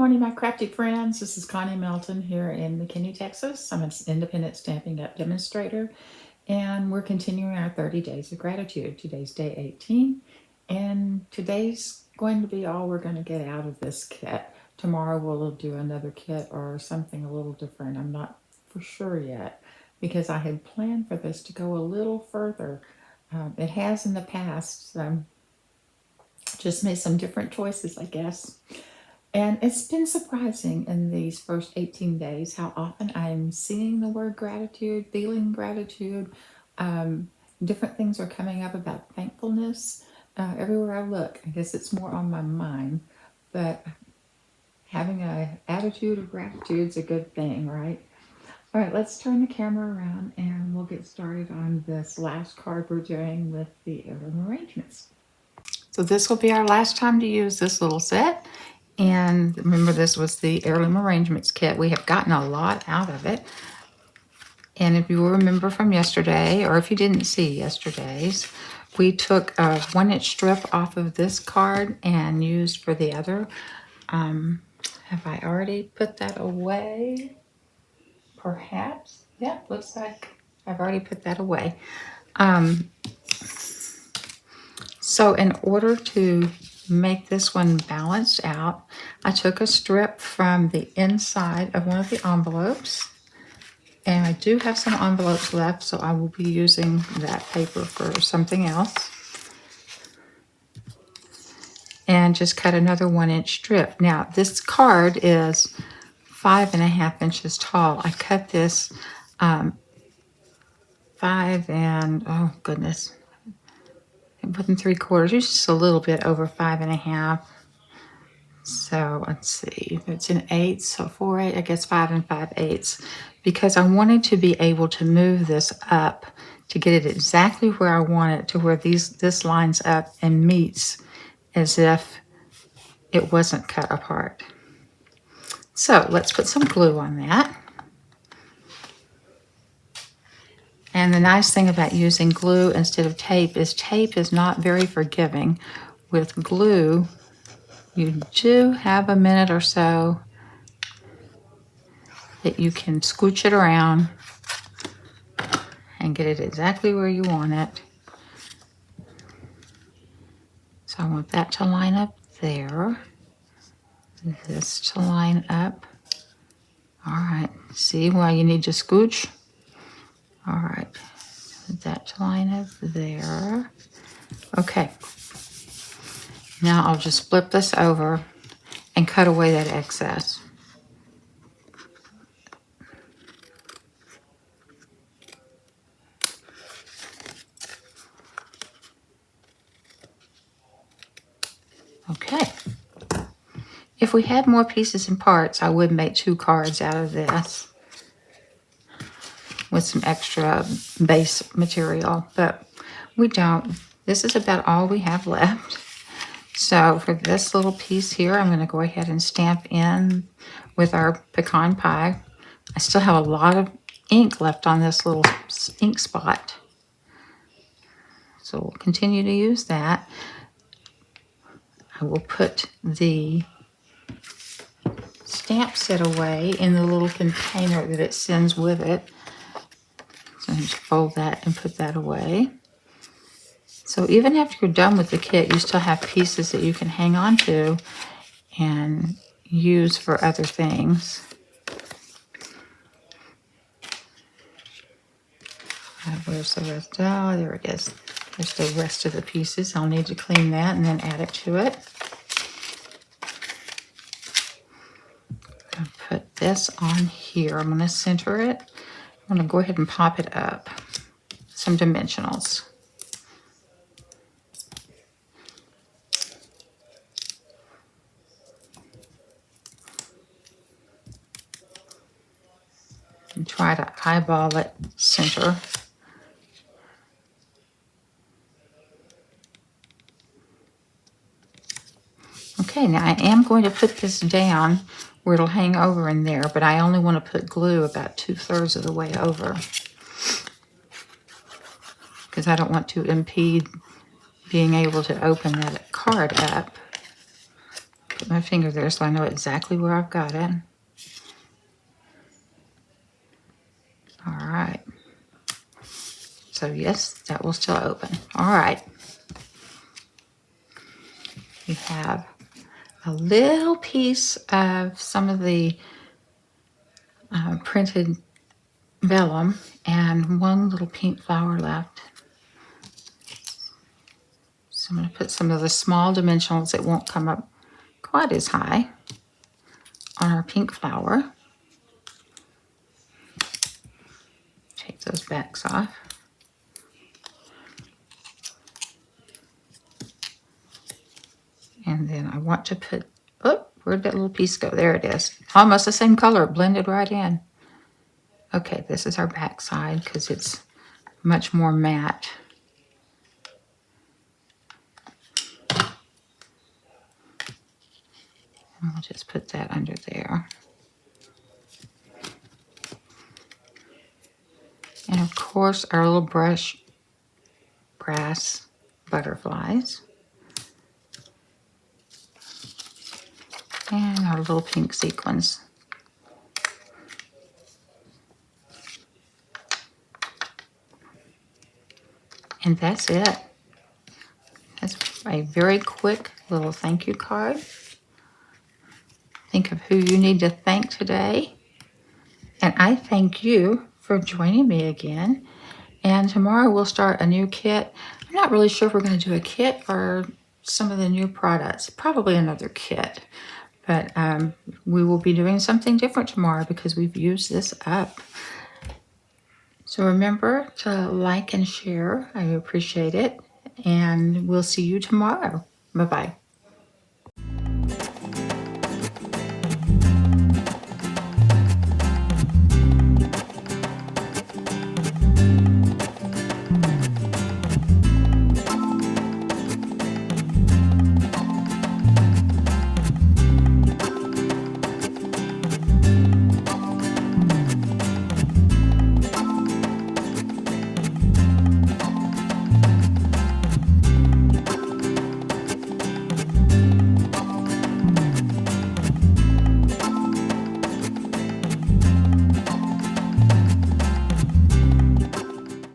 morning, my crafty friends. This is Connie Melton here in McKinney, Texas. I'm an independent Stampin' Up! Demonstrator, and we're continuing our 30 days of gratitude. Today's day 18, and today's going to be all we're going to get out of this kit. Tomorrow we'll do another kit or something a little different. I'm not for sure yet because I had planned for this to go a little further. It has in the past. Just made some different choices, I guess. And it's been surprising in these first 18 days how often I'm seeing the word gratitude, feeling gratitude. Um, Different things are coming up about thankfulness everywhere I look. I guess it's more on my mind, but having an attitude of gratitude is a good thing, right? All right, let's turn the camera around and we'll get started on this last card we're doing with the Heirloom Arrangements. So this will be our last time to use this little set. And remember, this was the Heirloom Arrangements kit. We have gotten a lot out of it. And if you will remember from yesterday, or if you didn't see yesterday's, we took a 1-inch strip off of this card and used for the other. Have I already put that away? Perhaps. Yeah, looks like I've already put that away. So in order to make this one balanced out, I took a strip from the inside of one of the envelopes, and I do have some envelopes left, so I will be using that paper for something else, and just cut another 1-inch strip. Now this card is 5.5 inches tall. I cut this 5 and oh goodness, 3/4, just a little bit over 5.5. So let's see, it's an 1/8, so 4/8, I guess 5 5/8, because I wanted to be able to move this up to get it exactly where I want it, to where this lines up and meets as if it wasn't cut apart. So let's put some glue on that. And the nice thing about using glue instead of tape is not very forgiving. With glue, you do have a minute or so that you can scooch it around and get it exactly where you want it. So I want that to line up there. This to line up. All right, see why you need to scooch? All right, that to line up there. Okay, now I'll just flip this over and cut away that excess. Okay. If we had more pieces and parts, I would make 2 cards out of this with some extra base material, but we don't. This is about all we have left. So for this little piece here, I'm going to go ahead and stamp in with our pecan pie. I still have a lot of ink left on this little ink spot, so we'll continue to use that. I will put the stamp set away in the little container that it sends with it. So just fold that and put that away. So even after you're done with the kit, you still have pieces that you can hang on to and use for other things. Where's the rest? Oh, there it is. There's the rest of the pieces. I'll need to clean that and then add it to it. I'll put this on here. I'm going to center it. I'm going to go ahead and pop it up. Some dimensionals. And try to eyeball it center. Okay, now I am going to put this down where it'll hang over in there, but I only want to put glue about 2/3 of the way over because I don't want to impede being able to open that card up. Put my finger there so I know exactly where I've got it. All right. So yes, that will still open. All right. We have a little piece of some of the printed vellum and one little pink flower left. So I'm going to put some of the small dimensionals that won't come up quite as high on our pink flower. Take those backs off. And then I want to put, oh, where'd that little piece go? There it is. Almost the same color, blended right in. Okay, this is our back side because it's much more matte. And we'll just put that under there. And of course, our little brushed brass butterflies. And our little pink sequins. And that's it. That's a very quick little thank you card. Think of who you need to thank today. And I thank you for joining me again. And tomorrow we'll start a new kit. I'm not really sure if we're going to do a kit or some of the new products. Probably another kit. But we will be doing something different tomorrow because we've used this up. So remember to like and share. I appreciate it. And we'll see you tomorrow. Bye-bye.